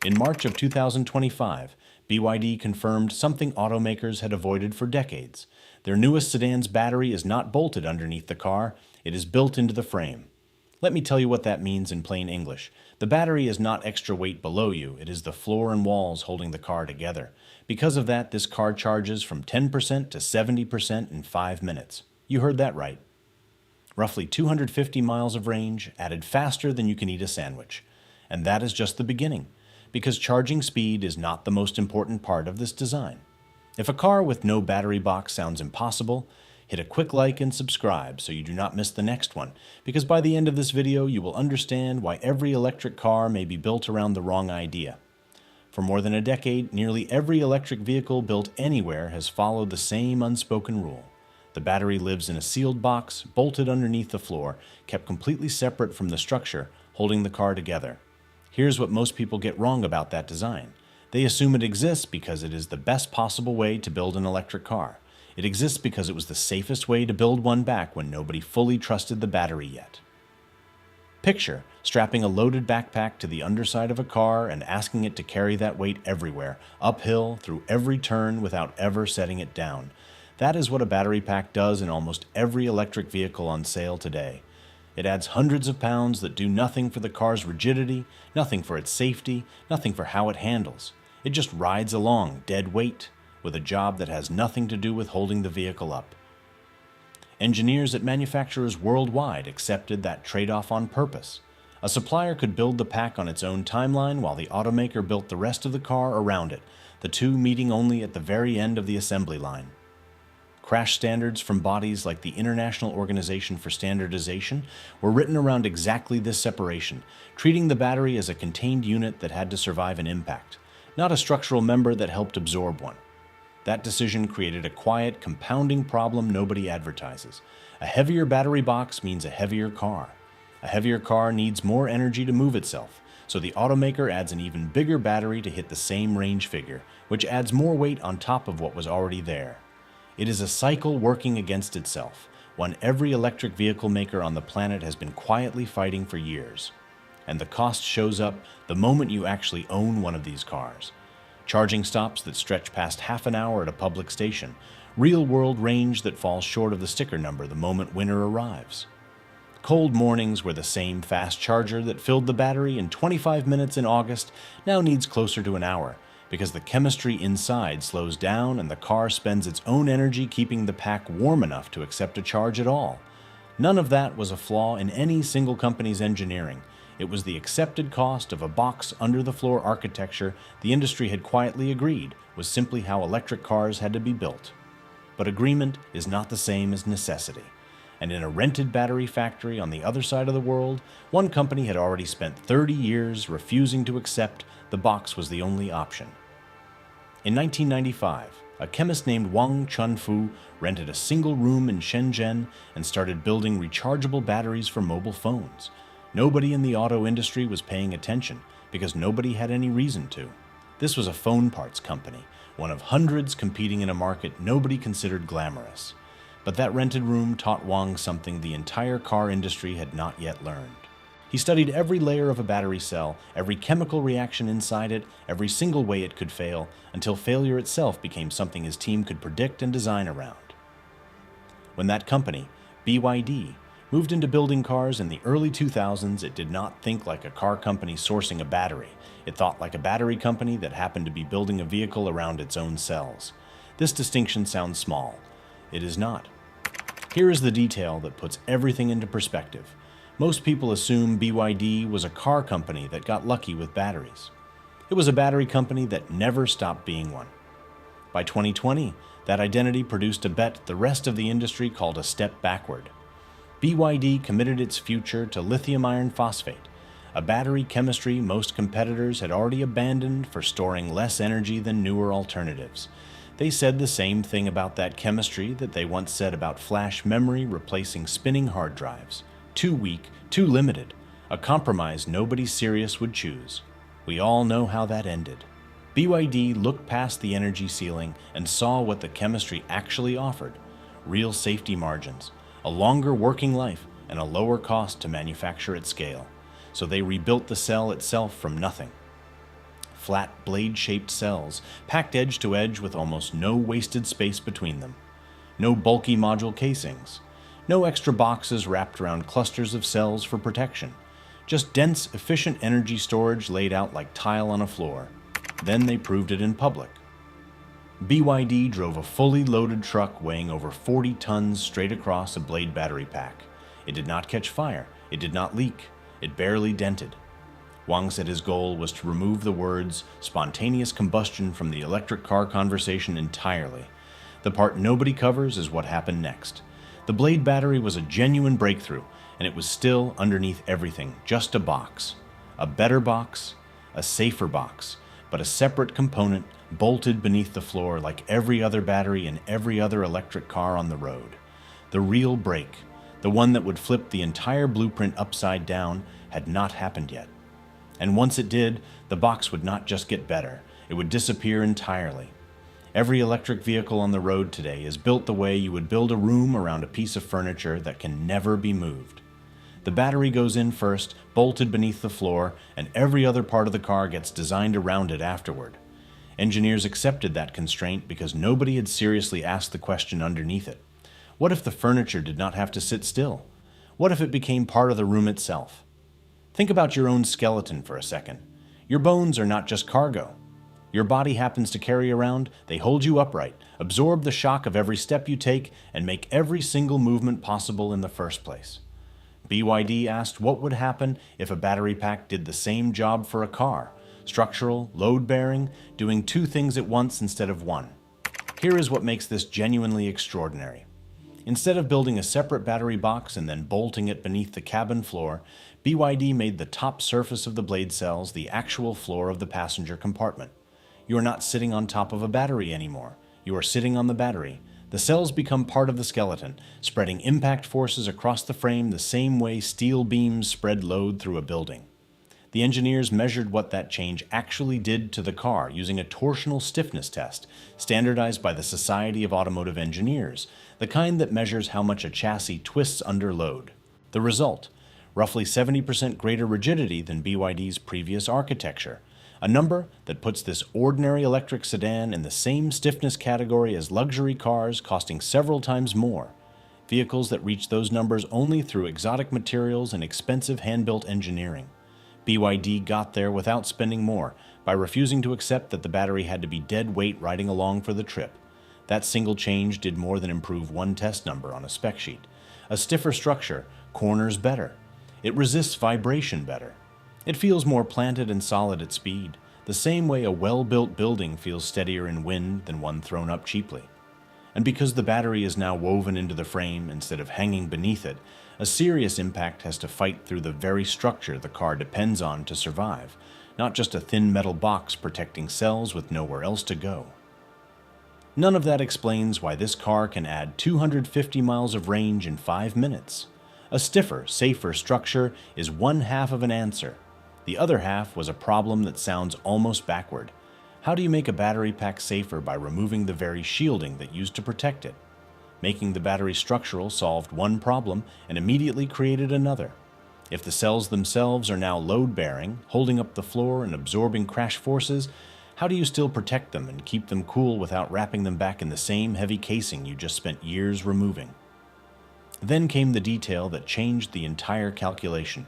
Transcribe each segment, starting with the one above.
In March of 2025, BYD confirmed something automakers had avoided for decades. Their newest sedan's battery is not bolted underneath the car, it is built into the frame. Let me tell you what that means in plain English. The battery is not extra weight below you, it is the floor and walls holding the car together. Because of that, this car charges from 10% to 70% in 5 minutes. You heard that right. Roughly 250 miles of range, added faster than you can eat a sandwich. And that is just the beginning, because charging speed is not the most important part of this design. If a car with no battery box sounds impossible, hit a quick like and subscribe so you do not miss the next one, because by the end of this video you will understand why every electric car may be built around the wrong idea. For more than a decade, nearly every electric vehicle built anywhere has followed the same unspoken rule. The battery lives in a sealed box, bolted underneath the floor, kept completely separate from the structure, holding the car together. Here's what most people get wrong about that design. They assume it exists because it is the best possible way to build an electric car. It exists because it was the safest way to build one back when nobody fully trusted the battery yet. Picture strapping a loaded backpack to the underside of a car and asking it to carry that weight everywhere, uphill, through every turn without ever setting it down. That is what a battery pack does in almost every electric vehicle on sale today. It adds hundreds of pounds that do nothing for the car's rigidity, nothing for its safety, nothing for how it handles. It just rides along, dead weight, with a job that has nothing to do with holding the vehicle up. Engineers at manufacturers worldwide accepted that trade-off on purpose. A supplier could build the pack on its own timeline while the automaker built the rest of the car around it, the two meeting only at the very end of the assembly line. Crash standards from bodies like the International Organization for Standardization were written around exactly this separation, treating the battery as a contained unit that had to survive an impact, not a structural member that helped absorb one. That decision created a quiet, compounding problem nobody advertises. A heavier battery box means a heavier car. A heavier car needs more energy to move itself, so the automaker adds an even bigger battery to hit the same range figure, which adds more weight on top of what was already there. It is a cycle working against itself, one every electric vehicle maker on the planet has been quietly fighting for years. And the cost shows up the moment you actually own one of these cars. Charging stops that stretch past half an hour at a public station, real-world range that falls short of the sticker number the moment winter arrives. Cold mornings where the same fast charger that filled the battery in 25 minutes in August now needs closer to an hour, because the chemistry inside slows down and the car spends its own energy keeping the pack warm enough to accept a charge at all. None of that was a flaw in any single company's engineering. It was the accepted cost of a box under-the-floor architecture the industry had quietly agreed was simply how electric cars had to be built. But agreement is not the same as necessity. And in a rented battery factory on the other side of the world, one company had already spent 30 years refusing to accept the box was the only option. In 1995, a chemist named Wang Chunfu rented a single room in Shenzhen and started building rechargeable batteries for mobile phones. Nobody in the auto industry was paying attention because nobody had any reason to. This was a phone parts company, one of hundreds competing in a market nobody considered glamorous. But that rented room taught Wang something the entire car industry had not yet learned. He studied every layer of a battery cell, every chemical reaction inside it, every single way it could fail, until failure itself became something his team could predict and design around. When that company, BYD, moved into building cars in the early 2000s, it did not think like a car company sourcing a battery. It thought like a battery company that happened to be building a vehicle around its own cells. This distinction sounds small. It is not. Here is the detail that puts everything into perspective. Most people assume BYD was a car company that got lucky with batteries. It was a battery company that never stopped being one. By 2020, that identity produced a bet the rest of the industry called a step backward. BYD committed its future to lithium iron phosphate, a battery chemistry most competitors had already abandoned for storing less energy than newer alternatives. They said the same thing about that chemistry that they once said about flash memory replacing spinning hard drives. Too weak, too limited, a compromise nobody serious would choose. We all know how that ended. BYD looked past the energy ceiling and saw what the chemistry actually offered: real safety margins, a longer working life, and a lower cost to manufacture at scale. So they rebuilt the cell itself from nothing. flat, blade-shaped cells, packed edge to edge with almost no wasted space between them. No bulky module casings. No extra boxes wrapped around clusters of cells for protection. Just dense, efficient energy storage laid out like tile on a floor. Then they proved it in public. BYD drove a fully loaded truck weighing over 40 tons straight across a blade battery pack. It did not catch fire. It did not leak. It barely dented. Wang said his goal was to remove the words spontaneous combustion from the electric car conversation entirely. The part nobody covers is what happened next. The blade battery was a genuine breakthrough, and it was still underneath everything, just a box. A better box, a safer box, but a separate component bolted beneath the floor like every other battery in every other electric car on the road. The real break, the one that would flip the entire blueprint upside down, had not happened yet. And once it did, the box would not just get better, it would disappear entirely. Every electric vehicle on the road today is built the way you would build a room around a piece of furniture that can never be moved. The battery goes in first, bolted beneath the floor, and every other part of the car gets designed around it afterward. Engineers accepted that constraint because nobody had seriously asked the question underneath it. What if the furniture did not have to sit still? What if it became part of the room itself? Think about your own skeleton for a second. Your bones are not just cargo. Your body happens to carry around, they hold you upright, absorb the shock of every step you take, and make every single movement possible in the first place. BYD asked what would happen if a battery pack did the same job for a car, structural, load-bearing, doing two things at once instead of one. Here is what makes this genuinely extraordinary. Instead of building a separate battery box and then bolting it beneath the cabin floor, BYD made the top surface of the blade cells the actual floor of the passenger compartment. You are not sitting on top of a battery anymore. You are sitting on the battery. The cells become part of the skeleton, spreading impact forces across the frame the same way steel beams spread load through a building. The engineers measured what that change actually did to the car using a torsional stiffness test, standardized by the Society of Automotive Engineers, the kind that measures how much a chassis twists under load. The result, roughly 70% greater rigidity than BYD's previous architecture, a number that puts this ordinary electric sedan in the same stiffness category as luxury cars costing several times more, vehicles that reach those numbers only through exotic materials and expensive hand-built engineering. BYD got there without spending more, by refusing to accept that the battery had to be dead weight riding along for the trip. That single change did more than improve one test number on a spec sheet. A stiffer structure corners better. It resists vibration better. It feels more planted and solid at speed, the same way a well-built building feels steadier in wind than one thrown up cheaply. And because the battery is now woven into the frame instead of hanging beneath it, a serious impact has to fight through the very structure the car depends on to survive, not just a thin metal box protecting cells with nowhere else to go. None of that explains why this car can add 250 miles of range in 5 minutes. A stiffer, safer structure is one half of an answer. The other half was a problem that sounds almost backward. How do you make a battery pack safer by removing the very shielding that used to protect it? Making the battery structural solved one problem and immediately created another. If the cells themselves are now load-bearing, holding up the floor and absorbing crash forces, how do you still protect them and keep them cool without wrapping them back in the same heavy casing you just spent years removing? Then came the detail that changed the entire calculation.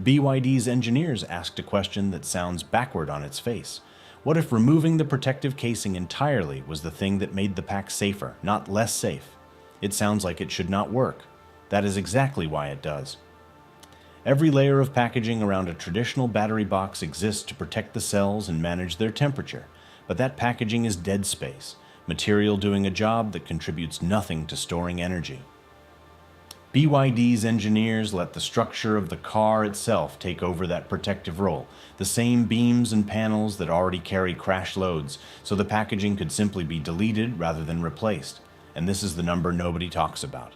BYD's engineers asked a question that sounds backward on its face. What if removing the protective casing entirely was the thing that made the pack safer, not less safe? It sounds like it should not work. That is exactly why it does. Every layer of packaging around a traditional battery box exists to protect the cells and manage their temperature, but that packaging is dead space, material doing a job that contributes nothing to storing energy. BYD's engineers let the structure of the car itself take over that protective role, the same beams and panels that already carry crash loads, so the packaging could simply be deleted rather than replaced. And this is the number nobody talks about.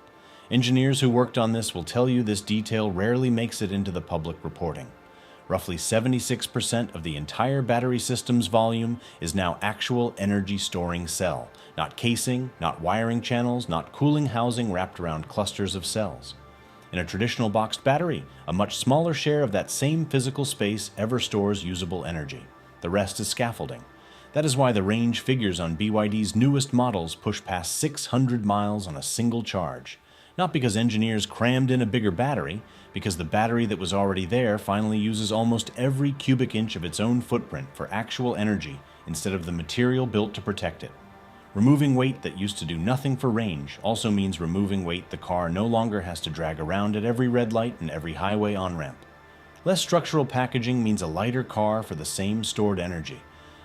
Engineers who worked on this will tell you this detail rarely makes it into the public reporting. Roughly 76% of the entire battery system's volume is now actual energy-storing cell, not casing, not wiring channels, not cooling housing wrapped around clusters of cells. In a traditional boxed battery, a much smaller share of that same physical space ever stores usable energy. The rest is scaffolding. That is why the range figures on BYD's newest models push past 600 miles on a single charge. Not because engineers crammed in a bigger battery, because the battery that was already there finally uses almost every cubic inch of its own footprint for actual energy instead of the material built to protect it. Removing weight that used to do nothing for range also means removing weight the car no longer has to drag around at every red light and every highway on-ramp. Less structural packaging means a lighter car for the same stored energy.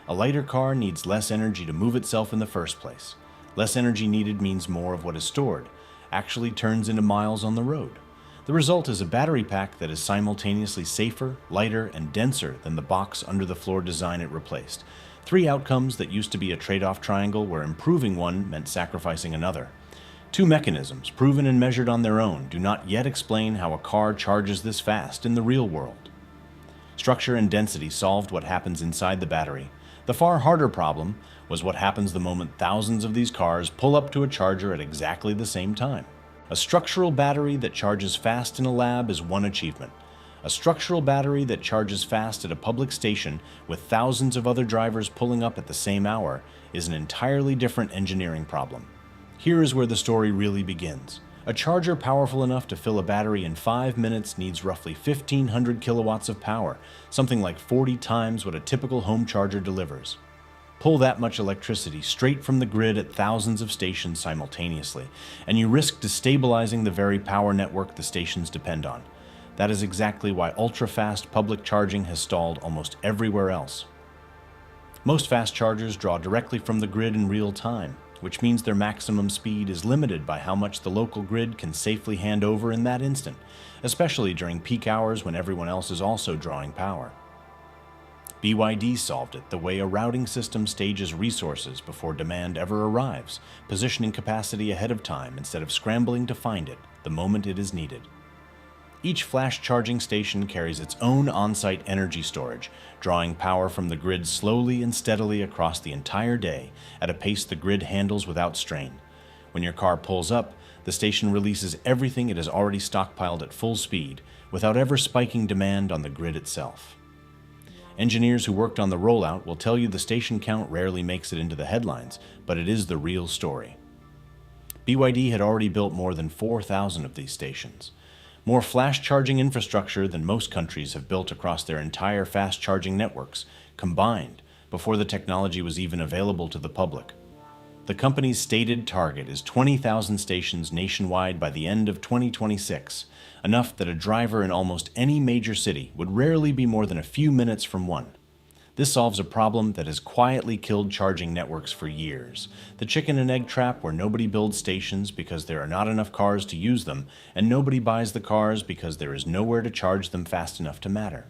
A lighter car needs less energy to move itself in the first place. Less energy needed means more of what is stored actually turns into miles on the road. The result is a battery pack that is simultaneously safer, lighter, and denser than the box under the floor design it replaced. Three outcomes that used to be a trade-off triangle where improving one meant sacrificing another. Two mechanisms, proven and measured on their own, do not yet explain how a car charges this fast in the real world. Structure and density solved what happens inside the battery. The far harder problem was what happens the moment thousands of these cars pull up to a charger at exactly the same time. A structural battery that charges fast in a lab is one achievement. A structural battery that charges fast at a public station with thousands of other drivers pulling up at the same hour is an entirely different engineering problem. Here is where the story really begins. A charger powerful enough to fill a battery in 5 minutes needs roughly 1,500 kilowatts of power, something like 40 times what a typical home charger delivers. Pull that much electricity straight from the grid at thousands of stations simultaneously, and you risk destabilizing the very power network the stations depend on. That is exactly why ultra-fast public charging has stalled almost everywhere else. Most fast chargers draw directly from the grid in real time, which means their maximum speed is limited by how much the local grid can safely hand over in that instant, especially during peak hours when everyone else is also drawing power. BYD solved it the way a routing system stages resources before demand ever arrives, positioning capacity ahead of time instead of scrambling to find it the moment it is needed. Each flash charging station carries its own on-site energy storage, drawing power from the grid slowly and steadily across the entire day at a pace the grid handles without strain. When your car pulls up, the station releases everything it has already stockpiled at full speed, without ever spiking demand on the grid itself. Engineers who worked on the rollout will tell you the station count rarely makes it into the headlines, but it is the real story. BYD had already built more than 4,000 of these stations. More flash charging infrastructure than most countries have built across their entire fast charging networks, combined, before the technology was even available to the public. The company's stated target is 20,000 stations nationwide by the end of 2026, enough that a driver in almost any major city would rarely be more than a few minutes from one. This solves a problem that has quietly killed charging networks for years. The chicken and egg trap where nobody builds stations because there are not enough cars to use them, and nobody buys the cars because there is nowhere to charge them fast enough to matter.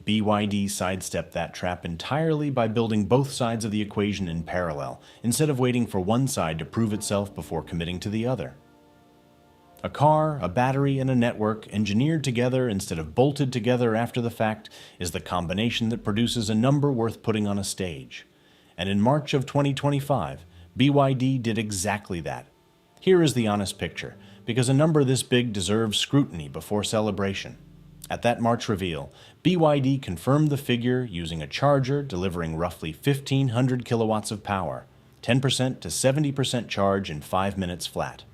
BYD sidestepped that trap entirely by building both sides of the equation in parallel, instead of waiting for one side to prove itself before committing to the other. A car, a battery, and a network, engineered together instead of bolted together after the fact, is the combination that produces a number worth putting on a stage. And in March of 2025, BYD did exactly that. Here is the honest picture, because a number this big deserves scrutiny before celebration. At that March reveal, BYD confirmed the figure using a charger delivering roughly 1,500 kilowatts of power, 10% to 70% charge in 5 minutes flat.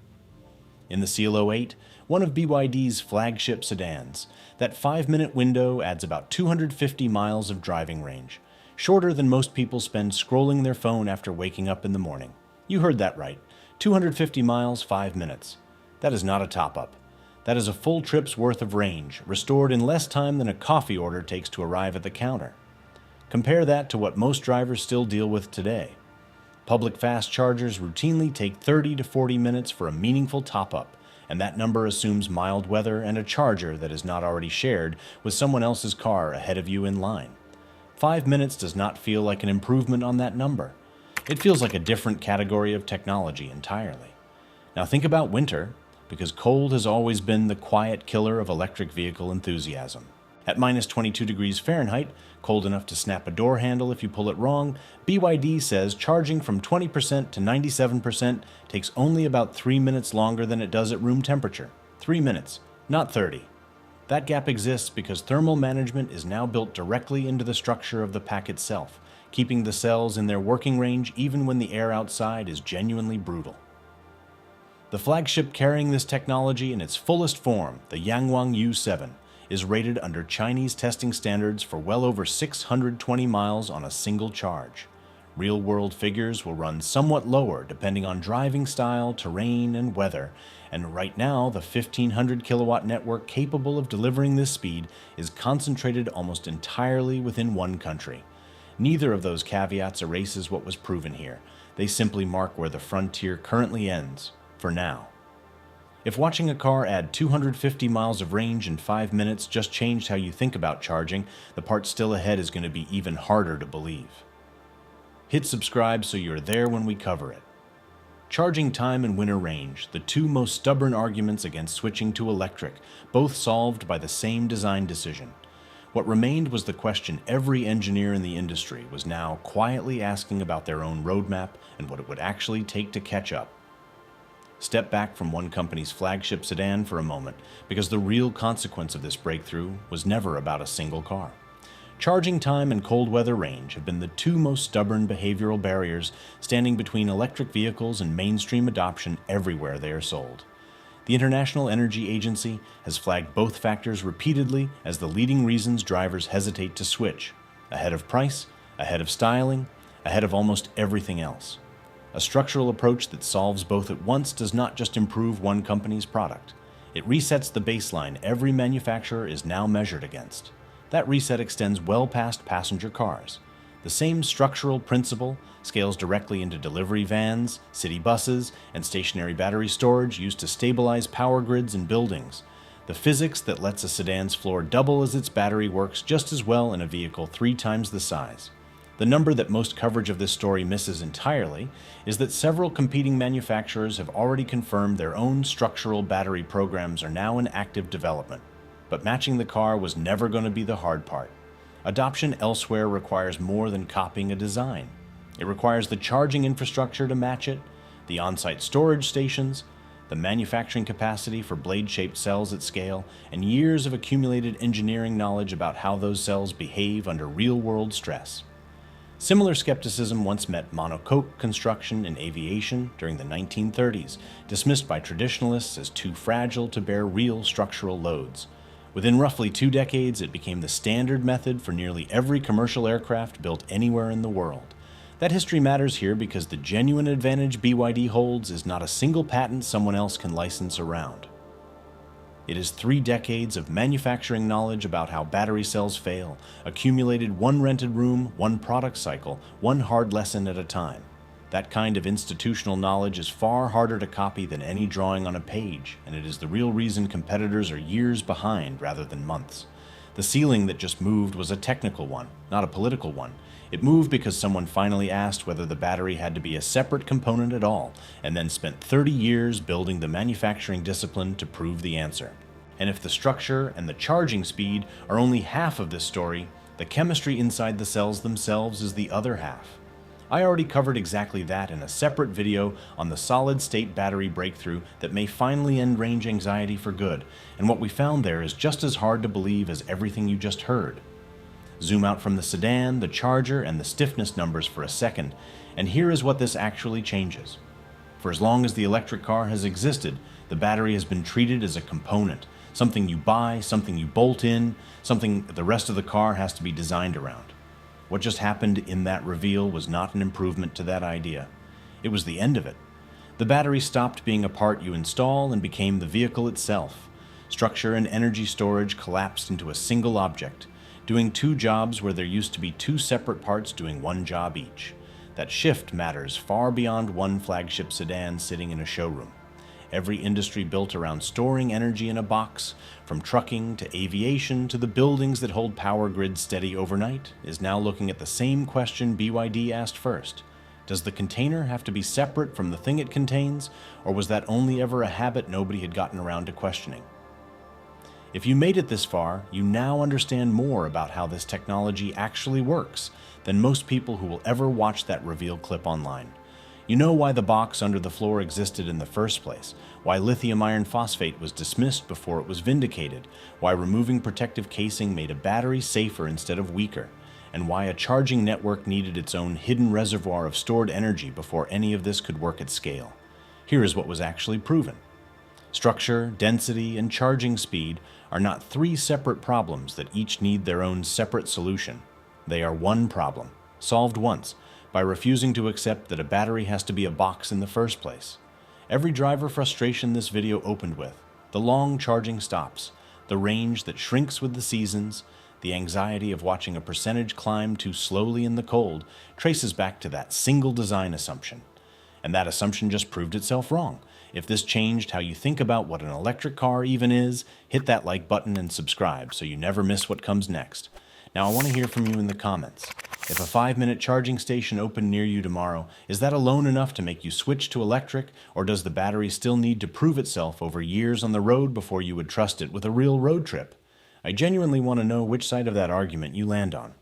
In the CL08, one of BYD's flagship sedans, that 5-minute window adds about 250 miles of driving range, shorter than most people spend scrolling their phone after waking up in the morning. You heard that right, 250 miles, 5 minutes. That is not a top-up. That is a full trip's worth of range, restored in less time than a coffee order takes to arrive at the counter. Compare that to what most drivers still deal with today. Public fast chargers routinely take 30 to 40 minutes for a meaningful top-up, and that number assumes mild weather and a charger that is not already shared with someone else's car ahead of you in line. 5 minutes does not feel like an improvement on that number. It feels like a different category of technology entirely. Now think about winter, because cold has always been the quiet killer of electric vehicle enthusiasm. At minus 22 degrees Fahrenheit, cold enough to snap a door handle if you pull it wrong, BYD says charging from 20% to 97% takes only about 3 minutes longer than it does at room temperature. 3 minutes, not 30. That gap exists because thermal management is now built directly into the structure of the pack itself, keeping the cells in their working range even when the air outside is genuinely brutal. The flagship carrying this technology in its fullest form, the Yangwang U7, is rated under Chinese testing standards for well over 620 miles on a single charge. Real-world figures will run somewhat lower depending on driving style, terrain, and weather, and right now the 1500 kilowatt network capable of delivering this speed is concentrated almost entirely within one country. Neither of those caveats erases what was proven here. They simply mark where the frontier currently ends, for now. If watching a car add 250 miles of range in 5 minutes just changed how you think about charging, the part still ahead is going to be even harder to believe. Hit subscribe so you're there when we cover it. Charging time and winter range, the two most stubborn arguments against switching to electric, both solved by the same design decision. What remained was the question every engineer in the industry was now quietly asking about their own roadmap and what it would actually take to catch up. Step back from one company's flagship sedan for a moment, because the real consequence of this breakthrough was never about a single car. Charging time and cold weather range have been the two most stubborn behavioral barriers standing between electric vehicles and mainstream adoption everywhere they are sold. The International Energy Agency has flagged both factors repeatedly as the leading reasons drivers hesitate to switch, ahead of price, ahead of styling, ahead of almost everything else. A structural approach that solves both at once does not just improve one company's product. It resets the baseline every manufacturer is now measured against. That reset extends well past passenger cars. The same structural principle scales directly into delivery vans, city buses, and stationary battery storage used to stabilize power grids in buildings. The physics that lets a sedan's floor double as its battery works just as well in a vehicle 3 times the size. The number that most coverage of this story misses entirely is that several competing manufacturers have already confirmed their own structural battery programs are now in active development. But matching the car was never going to be the hard part. Adoption elsewhere requires more than copying a design. It requires the charging infrastructure to match it, the on-site storage stations, the manufacturing capacity for blade-shaped cells at scale, and years of accumulated engineering knowledge about how those cells behave under real-world stress. Similar skepticism once met monocoque construction in aviation during the 1930s, dismissed by traditionalists as too fragile to bear real structural loads. Within roughly 2 decades, it became the standard method for nearly every commercial aircraft built anywhere in the world. That history matters here because the genuine advantage BYD holds is not a single patent someone else can license around. It is 3 decades of manufacturing knowledge about how battery cells fail, accumulated one rented room, one product cycle, one hard lesson at a time. That kind of institutional knowledge is far harder to copy than any drawing on a page, and it is the real reason competitors are years behind rather than months. The ceiling that just moved was a technical one, not a political one. It moved because someone finally asked whether the battery had to be a separate component at all, and then spent 30 years building the manufacturing discipline to prove the answer. And if the structure and the charging speed are only half of this story, the chemistry inside the cells themselves is the other half. I already covered exactly that in a separate video on the solid-state battery breakthrough that may finally end range anxiety for good, and what we found there is just as hard to believe as everything you just heard. Zoom out from the sedan, the charger, and the stiffness numbers for a second, and here is what this actually changes. For as long as the electric car has existed, the battery has been treated as a component, something you buy, something you bolt in, something the rest of the car has to be designed around. What just happened in that reveal was not an improvement to that idea. It was the end of it. The battery stopped being a part you install and became the vehicle itself. Structure and energy storage collapsed into a single object, doing 2 jobs where there used to be 2 separate parts doing 1 job each. That shift matters far beyond one flagship sedan sitting in a showroom. Every industry built around storing energy in a box, from trucking to aviation to the buildings that hold power grids steady overnight, is now looking at the same question BYD asked first. Does the container have to be separate from the thing it contains, or was that only ever a habit nobody had gotten around to questioning? If you made it this far, you now understand more about how this technology actually works than most people who will ever watch that reveal clip online. You know why the box under the floor existed in the first place, why lithium iron phosphate was dismissed before it was vindicated, why removing protective casing made a battery safer instead of weaker, and why a charging network needed its own hidden reservoir of stored energy before any of this could work at scale. Here is what was actually proven. Structure, density, and charging speed are not three separate problems that each need their own separate solution. They are one problem, solved once, by refusing to accept that a battery has to be a box in the first place. Every driver frustration this video opened with, the long charging stops, the range that shrinks with the seasons, the anxiety of watching a percentage climb too slowly in the cold, traces back to that single design assumption. And that assumption just proved itself wrong. If this changed how you think about what an electric car even is, hit that like button and subscribe so you never miss what comes next. Now I want to hear from you in the comments. If a 5-minute charging station opened near you tomorrow, is that alone enough to make you switch to electric, or does the battery still need to prove itself over years on the road before you would trust it with a real road trip? I genuinely want to know which side of that argument you land on.